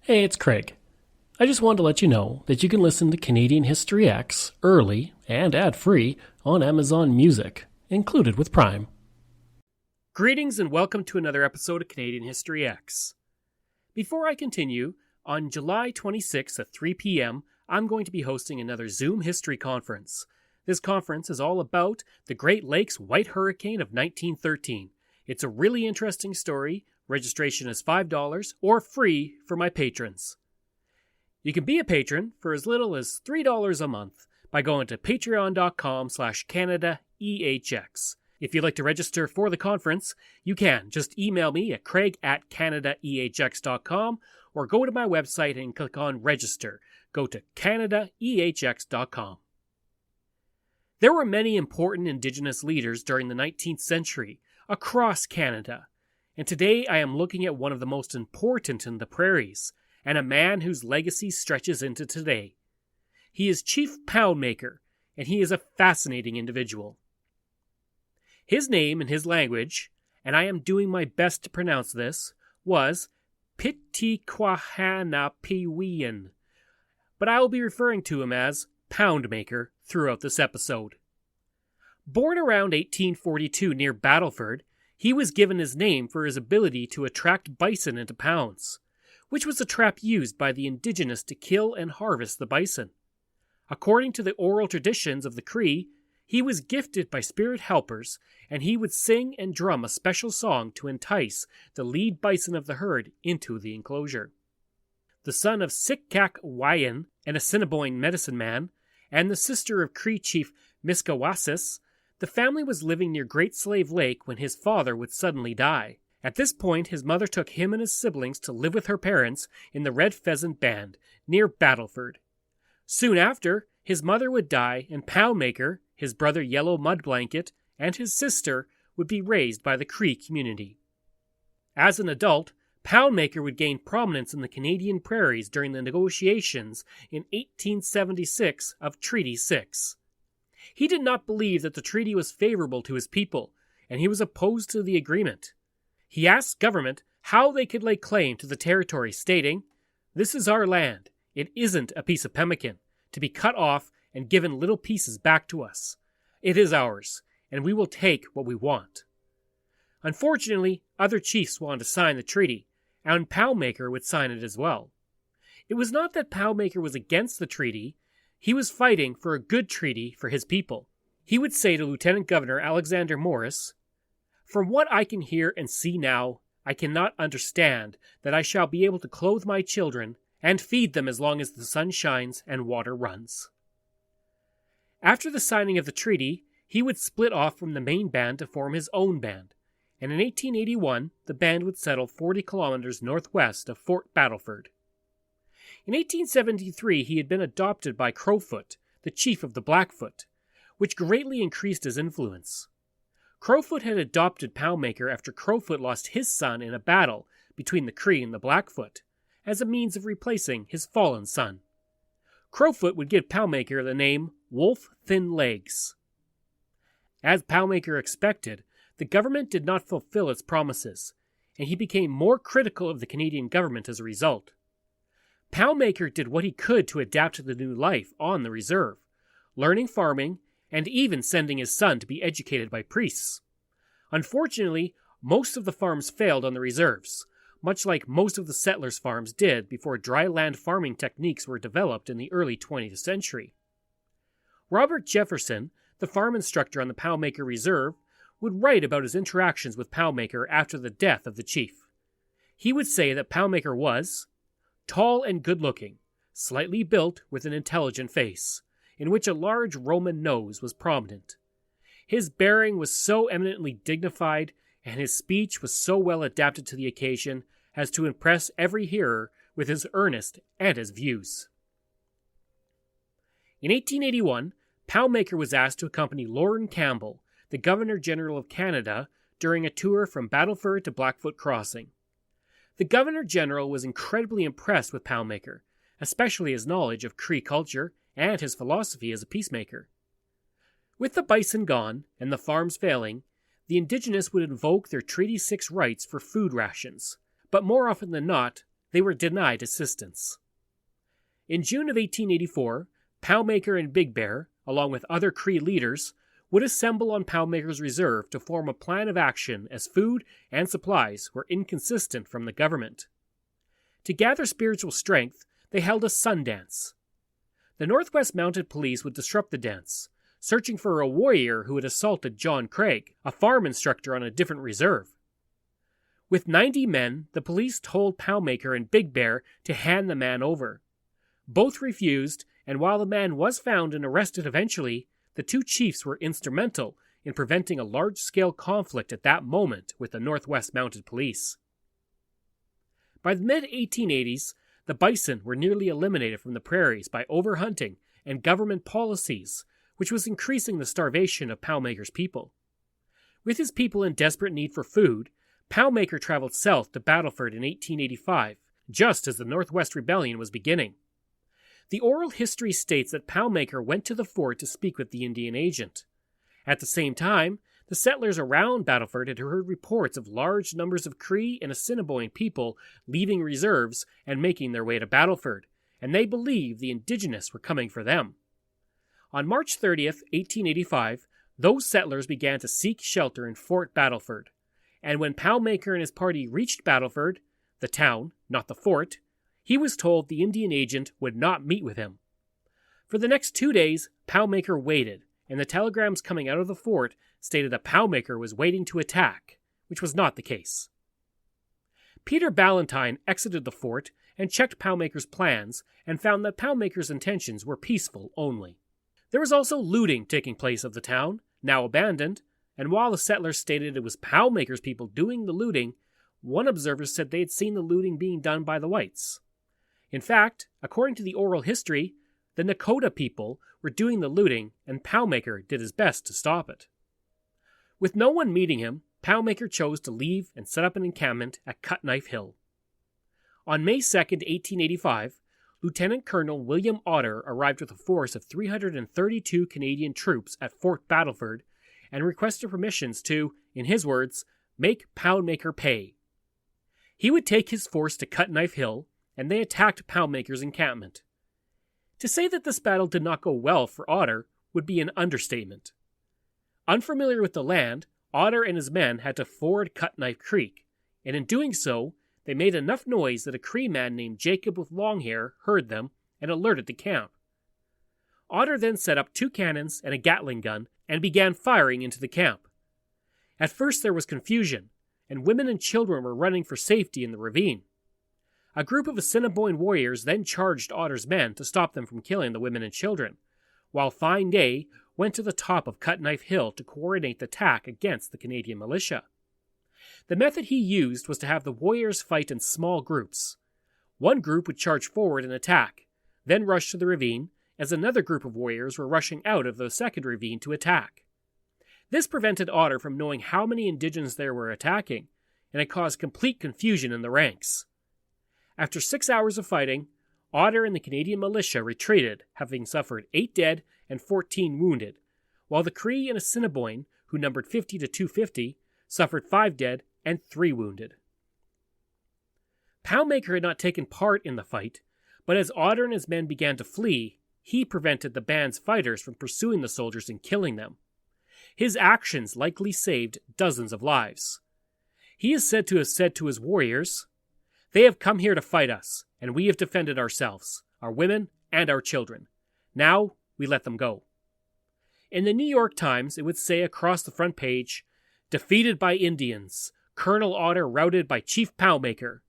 Hey, it's Craig. I just wanted to let you know that you can listen to Canadian History X early and ad-free on Amazon Music, included with Prime. Greetings and welcome to another episode of Canadian History X. Before I continue, on July 26th at 3 p.m., I'm going to be hosting another Zoom History Conference. This conference is all about the Great Lakes White Hurricane of 1913. It's a really interesting story. Registration is $5 or free for my patrons. You can be a patron for as little as $3 a month by going to patreon.com/CanadaEHX. If you'd like to register for the conference, you can. Just email me at craig@CanadaEHX.com or go to my website and click on Register. Go to CanadaEHX.com. There were many important Indigenous leaders during the 19th century across Canada. And today I am looking at one of the most important in the prairies, and a man whose legacy stretches into today. He is Chief Poundmaker, and he is a fascinating individual. His name in his language, and I am doing my best to pronounce this, was Pittiquahanapiwian, but I will be referring to him as Poundmaker throughout this episode. Born around 1842 near Battleford, he was given his name for his ability to attract bison into pounds, which was a trap used by the Indigenous to kill and harvest the bison. According to the oral traditions of the Cree, he was gifted by spirit helpers, and he would sing and drum a special song to entice the lead bison of the herd into the enclosure. The son of Sitkak Wayan, an Assiniboine medicine man, and the sister of Cree Chief Miskawasis, the family was living near Great Slave Lake when his father would suddenly die. At this point, his mother took him and his siblings to live with her parents in the Red Pheasant Band, near Battleford. Soon after, his mother would die, and Poundmaker, his brother Yellow Mud Blanket, and his sister would be raised by the Cree community. As an adult, Poundmaker would gain prominence in the Canadian prairies during the negotiations in 1876 of Treaty 6. He did not believe that the treaty was favorable to his people, and he was opposed to the agreement. He asked government how they could lay claim to the territory, stating, "This is our land. It isn't a piece of pemmican, to be cut off and given little pieces back to us. It is ours, and we will take what we want." Unfortunately, other chiefs wanted to sign the treaty, and Poundmaker would sign it as well. It was not that Poundmaker was against the treaty. He was fighting for a good treaty for his people. He would say to Lieutenant Governor Alexander Morris, "From what I can hear and see now, I cannot understand that I shall be able to clothe my children and feed them as long as the sun shines and water runs." After the signing of the treaty, he would split off from the main band to form his own band, and in 1881 the band would settle 40 kilometers northwest of Fort Battleford. In 1873 he had been adopted by Crowfoot, the chief of the Blackfoot, which greatly increased his influence. Crowfoot had adopted Poundmaker after Crowfoot lost his son in a battle between the Cree and the Blackfoot, as a means of replacing his fallen son. Crowfoot would give Poundmaker the name Wolf Thin Legs. As Poundmaker expected, the government did not fulfill its promises, and he became more critical of the Canadian government as a result. Poundmaker did what he could to adapt to the new life on the reserve, learning farming and even sending his son to be educated by priests. Unfortunately, most of the farms failed on the reserves, much like most of the settlers' farms did before dry land farming techniques were developed in the early 20th century. Robert Jefferson, the farm instructor on the Poundmaker Reserve, would write about his interactions with Poundmaker after the death of the chief. He would say that Poundmaker was tall and good-looking, slightly built with an intelligent face, in which a large Roman nose was prominent. His bearing was so eminently dignified, and his speech was so well adapted to the occasion as to impress every hearer with his earnest and his views. In 1881, Poundmaker was asked to accompany Lorne Campbell, the Governor-General of Canada, during a tour from Battleford to Blackfoot Crossing. The Governor-General was incredibly impressed with Poundmaker, especially his knowledge of Cree culture and his philosophy as a peacemaker. With the bison gone and the farms failing, the Indigenous would invoke their Treaty 6 rights for food rations, but more often than not, they were denied assistance. In June of 1884, Poundmaker and Big Bear, along with other Cree leaders, would assemble on Poundmaker's reserve to form a plan of action as food and supplies were inconsistent from the government. To gather spiritual strength, they held a sun dance. The Northwest Mounted Police would disrupt the dance, searching for a warrior who had assaulted John Craig, a farm instructor on a different reserve. With 90 men, the police told Poundmaker and Big Bear to hand the man over. Both refused, and while the man was found and arrested eventually, the two chiefs were instrumental in preventing a large-scale conflict at that moment with the Northwest Mounted Police. By the mid-1880s, the bison were nearly eliminated from the prairies by overhunting and government policies, which was increasing the starvation of Poundmaker's people. With his people in desperate need for food, Poundmaker traveled south to Battleford in 1885, just as the Northwest Rebellion was beginning. The oral history states that Poundmaker went to the fort to speak with the Indian agent. At the same time, the settlers around Battleford had heard reports of large numbers of Cree and Assiniboine people leaving reserves and making their way to Battleford, and they believed the indigenous were coming for them. On March 30th, 1885, those settlers began to seek shelter in Fort Battleford, and when Poundmaker and his party reached Battleford, the town, not the fort, he was told the Indian agent would not meet with him. For the next 2 days, Poundmaker waited, and the telegrams coming out of the fort stated that Poundmaker was waiting to attack, which was not the case. Peter Ballantyne exited the fort and checked Poundmaker's plans and found that Poundmaker's intentions were peaceful only. There was also looting taking place of the town, now abandoned, and while the settlers stated it was Poundmaker's people doing the looting, one observer said they had seen the looting being done by the whites. In fact, according to the oral history, the Nakota people were doing the looting, and Poundmaker did his best to stop it. With no one meeting him, Poundmaker chose to leave and set up an encampment at Cut Knife Hill. On May 2, 1885, Lieutenant Colonel William Otter arrived with a force of 332 Canadian troops at Fort Battleford and requested permissions to, in his words, make Poundmaker pay. He would take his force to Cut Knife Hill, and they attacked Poundmaker's encampment. To say that this battle did not go well for Otter would be an understatement. Unfamiliar with the land, Otter and his men had to ford Cut Knife Creek, and in doing so, they made enough noise that a Cree man named Jacob with long hair heard them and alerted the camp. Otter then set up 2 cannons and a Gatling gun and began firing into the camp. At first there was confusion, and women and children were running for safety in the ravine. A group of Assiniboine warriors then charged Otter's men to stop them from killing the women and children, while Fine Day went to the top of Cut Knife Hill to coordinate the attack against the Canadian militia. The method he used was to have the warriors fight in small groups. One group would charge forward and attack, then rush to the ravine, as another group of warriors were rushing out of the second ravine to attack. This prevented Otter from knowing how many Indigenous there were attacking, and it caused complete confusion in the ranks. After 6 hours of fighting, Otter and the Canadian militia retreated, having suffered 8 dead and 14 wounded, while the Cree and Assiniboine, who numbered 50 to 250, suffered 5 dead and 3 wounded. Poundmaker had not taken part in the fight, but as Otter and his men began to flee, he prevented the band's fighters from pursuing the soldiers and killing them. His actions likely saved dozens of lives. He is said to have said to his warriors, "They have come here to fight us, and we have defended ourselves, our women, and our children. Now we let them go." In the New York Times, it would say across the front page, "Defeated by Indians, Colonel Otter routed by Chief Poundmaker,"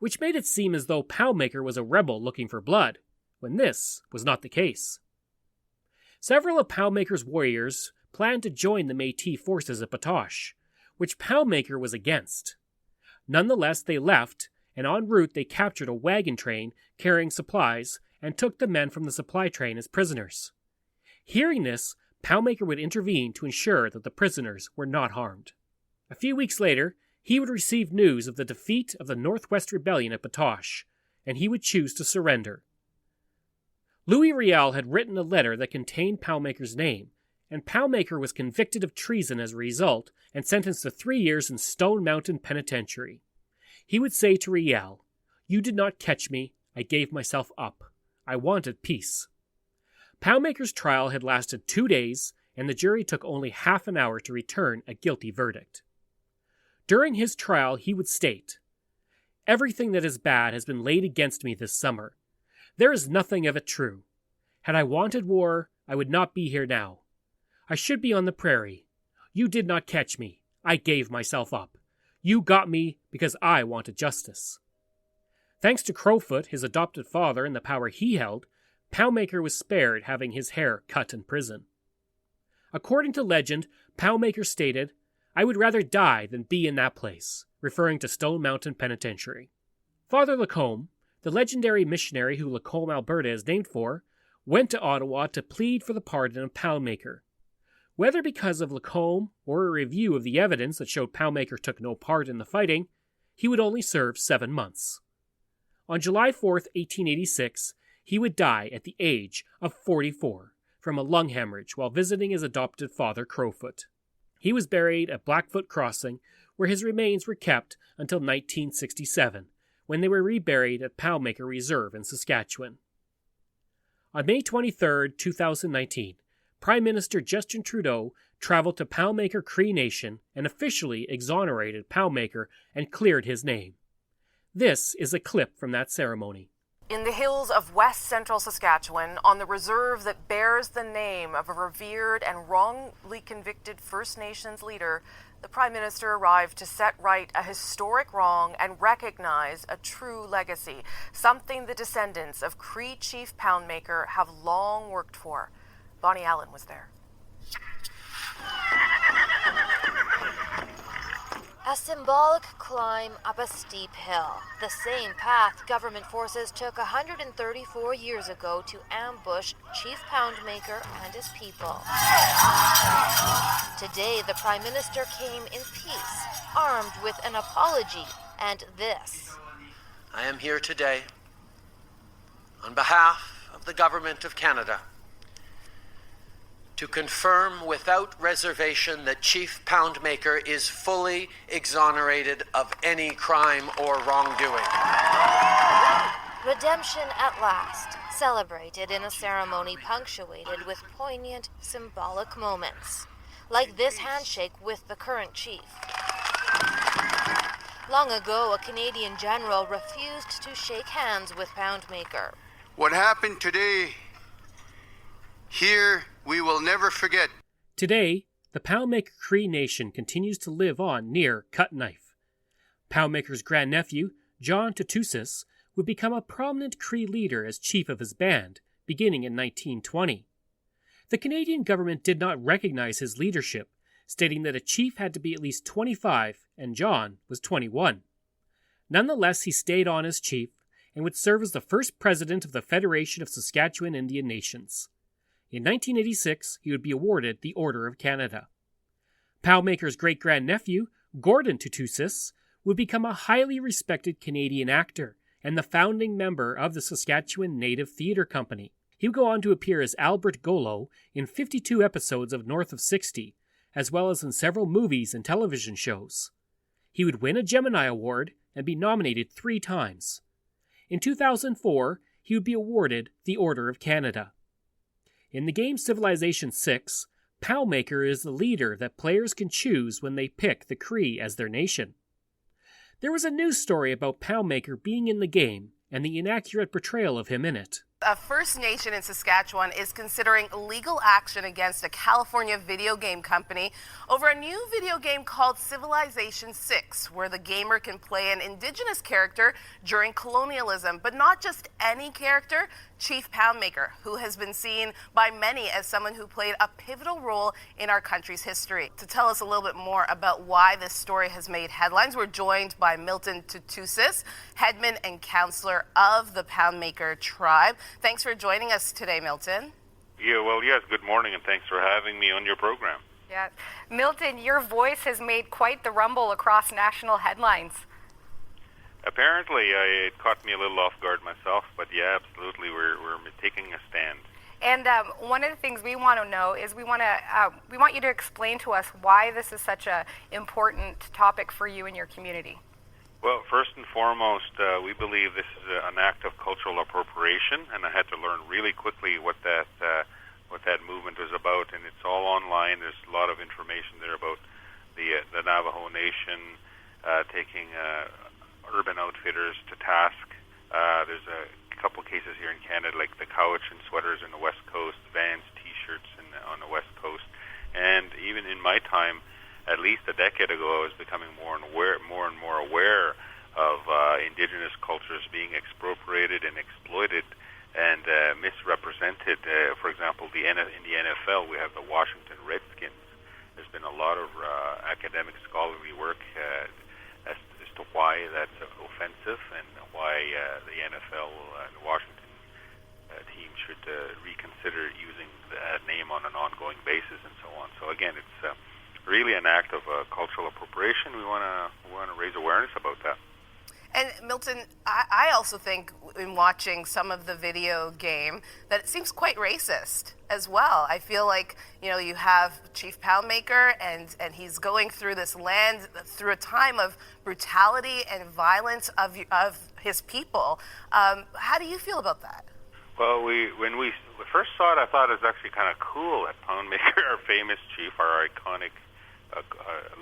which made it seem as though Poundmaker was a rebel looking for blood, when this was not the case. Several of Poundmaker's warriors planned to join the Métis forces at Batoche, which Poundmaker was against. Nonetheless, they left, and en route they captured a wagon train carrying supplies and took the men from the supply train as prisoners. Hearing this, Poundmaker would intervene to ensure that the prisoners were not harmed. A few weeks later, he would receive news of the defeat of the Northwest Rebellion at Batoche, and he would choose to surrender. Louis Riel had written a letter that contained Poundmaker's name, and Poundmaker was convicted of treason as a result and sentenced to 3 years in Stone Mountain Penitentiary. He would say to Riel, You did not catch me. I gave myself up. I wanted peace. Poundmaker's trial had lasted 2 days, and the jury took only half an hour to return a guilty verdict. During his trial, he would state, "Everything that is bad has been laid against me this summer. There is nothing of it true. Had I wanted war, I would not be here now. I should be on the prairie. You did not catch me. I gave myself up. You got me because I wanted justice." Thanks to Crowfoot, his adopted father, and the power he held, Poundmaker was spared having his hair cut in prison. According to legend, Poundmaker stated, "I would rather die than be in that place," referring to Stone Mountain Penitentiary. Father Lacombe, the legendary missionary who Lacombe, Alberta is named for, went to Ottawa to plead for the pardon of Poundmaker. Whether because of Lacombe or a review of the evidence that showed Poundmaker took no part in the fighting, he would only serve 7 months. On July 4, 1886, he would die at the age of 44 from a lung hemorrhage while visiting his adopted father, Crowfoot. He was buried at Blackfoot Crossing, where his remains were kept until 1967, when they were reburied at Poundmaker Reserve in Saskatchewan. On May 23, 2019, Prime Minister Justin Trudeau traveled to Poundmaker Cree Nation and officially exonerated Poundmaker and cleared his name. This is a clip from that ceremony. In the hills of west central Saskatchewan, on the reserve that bears the name of a revered and wrongly convicted First Nations leader, the Prime Minister arrived to set right a historic wrong and recognize a true legacy, something the descendants of Cree Chief Poundmaker have long worked for. Bonnie Allen was there. A symbolic climb up a steep hill, the same path government forces took 134 years ago to ambush Chief Poundmaker and his people. Today, the Prime Minister came in peace, armed with an apology and this. I am here today on behalf of the Government of Canada to confirm without reservation that Chief Poundmaker is fully exonerated of any crime or wrongdoing. Redemption at last, celebrated in a ceremony punctuated with poignant, symbolic moments, like this handshake with the current chief. Long ago, a Canadian general refused to shake hands with Poundmaker. What happened today, here we will never forget. Today, the Poundmaker Cree Nation continues to live on near Cut Knife. Poundmaker's grandnephew, John Tutusis, would become a prominent Cree leader as chief of his band, beginning in 1920. The Canadian government did not recognize his leadership, stating that a chief had to be at least 25 and John was 21. Nonetheless, he stayed on as chief and would serve as the first president of the Federation of Saskatchewan Indian Nations. In 1986, he would be awarded the Order of Canada. Poundmaker's great-grandnephew, Gordon Tutusis, would become a highly respected Canadian actor and the founding member of the Saskatchewan Native Theatre Company. He would go on to appear as Albert Golo in 52 episodes of North of 60, as well as in several movies and television shows. He would win a Gemini Award and be nominated 3 times. In 2004, he would be awarded the Order of Canada. In the game Civilization VI, Poundmaker is the leader that players can choose when they pick the Cree as their nation. There was a news story about Poundmaker being in the game and the inaccurate portrayal of him in it. A First Nation in Saskatchewan is considering legal action against a California video game company over a new video game called Civilization VI, where the gamer can play an Indigenous character during colonialism, but not just any character, Chief Poundmaker, who has been seen by many as someone who played a pivotal role in our country's history. To tell us a little bit more about why this story has made headlines, we're joined by Milton Tutusis, headman and counselor of the Poundmaker tribe. Thanks for joining us today, Milton. Yes, good morning, and thanks for having me on your program. Yeah. Milton, your voice has made quite the rumble across national headlines. Apparently, it caught me a little off guard myself, but yeah, absolutely, we're taking a stand. And one of the things we want to know is we want you to explain to us why this is such an important topic for you and your community. Well, first and foremost, we believe this is an act of cultural appropriation, and I had to learn really quickly what that movement was about. And it's all online. There's a lot of information there about the Navajo Nation taking Urban Outfitters to task. There's a couple cases here in Canada, like the Cowichan sweaters in the West Coast, Vans T-shirts on the West Coast, and even in my time, at least a decade ago, I was becoming more and more aware of Indigenous cultures being expropriated and exploited and misrepresented. For example, in the NFL, we have the Washington Redskins. There's been a lot of academic scholarly work as to why that's offensive and why the NFL and the Washington team should reconsider using that name on an ongoing basis and so on. So again, it's really an act of cultural appropriation. We want to raise awareness about that. And Milton, I also think in watching some of the video game that it seems quite racist as well. I feel like, you have Chief Poundmaker and he's going through this land through a time of brutality and violence of his people. How do you feel about that? Well, when we first saw it, I thought it was actually kind of cool that Poundmaker, our famous chief, our iconic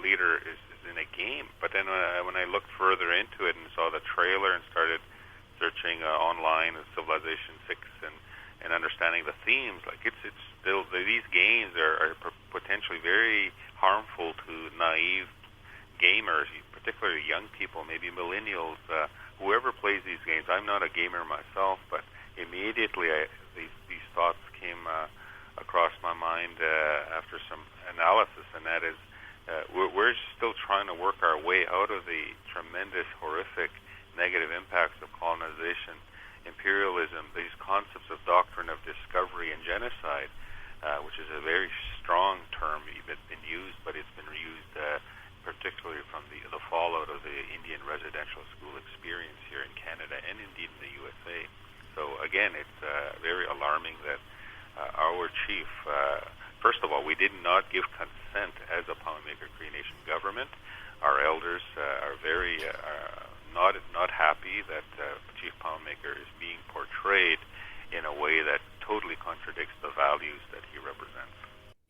leader, is in a game. But then when I looked further into it and saw the trailer and started searching online of Civilization 6 and understanding the themes, like it's still, these games are potentially very harmful to naive gamers, particularly young people, maybe millennials, whoever plays these games. I'm not a gamer myself, but immediately these thoughts came across my mind after some analysis, and that is we're still trying to work our way out of the tremendous, horrific, negative impacts of colonization, imperialism, these concepts of doctrine of discovery and genocide, which is a very strong term that's been used, but it's been used particularly from the fallout of the Indian residential school experience here in Canada and indeed in the USA. So again, it's very alarming that our chief, first of all, we did not give consent as a Poundmaker Cree Nation government. Our elders are very not happy that Chief Poundmaker is being portrayed in a way that totally contradicts the values that he represents.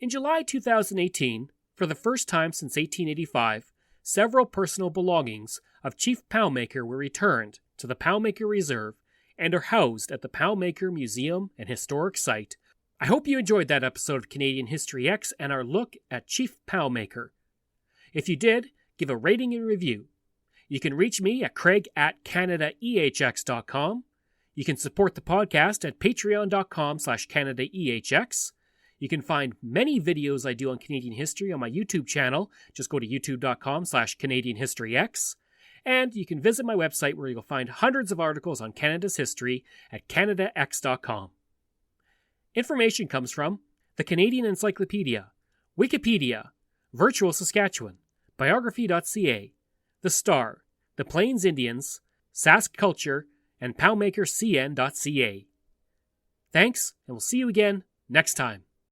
In July 2018, for the first time since 1885, several personal belongings of Chief Poundmaker were returned to the Poundmaker Reserve and are housed at the Poundmaker Museum and Historic Site. I hope you enjoyed that episode of Canadian History X and our look at Chief Poundmaker. If you did, give a rating and review. You can reach me at craig@canadaehx.com. You can support the podcast at patreon.com/CanadaEHX. You can find many videos I do on Canadian history on my YouTube channel. Just go to youtube.com/CanadianHistoryX. And you can visit my website where you'll find hundreds of articles on Canada's history at CanadaX.com. Information comes from the Canadian Encyclopedia, Wikipedia, Virtual Saskatchewan, Biography.ca, The Star, The Plains Indians, Sask Culture, and PoundmakerCN.ca. Thanks, and we'll see you again next time.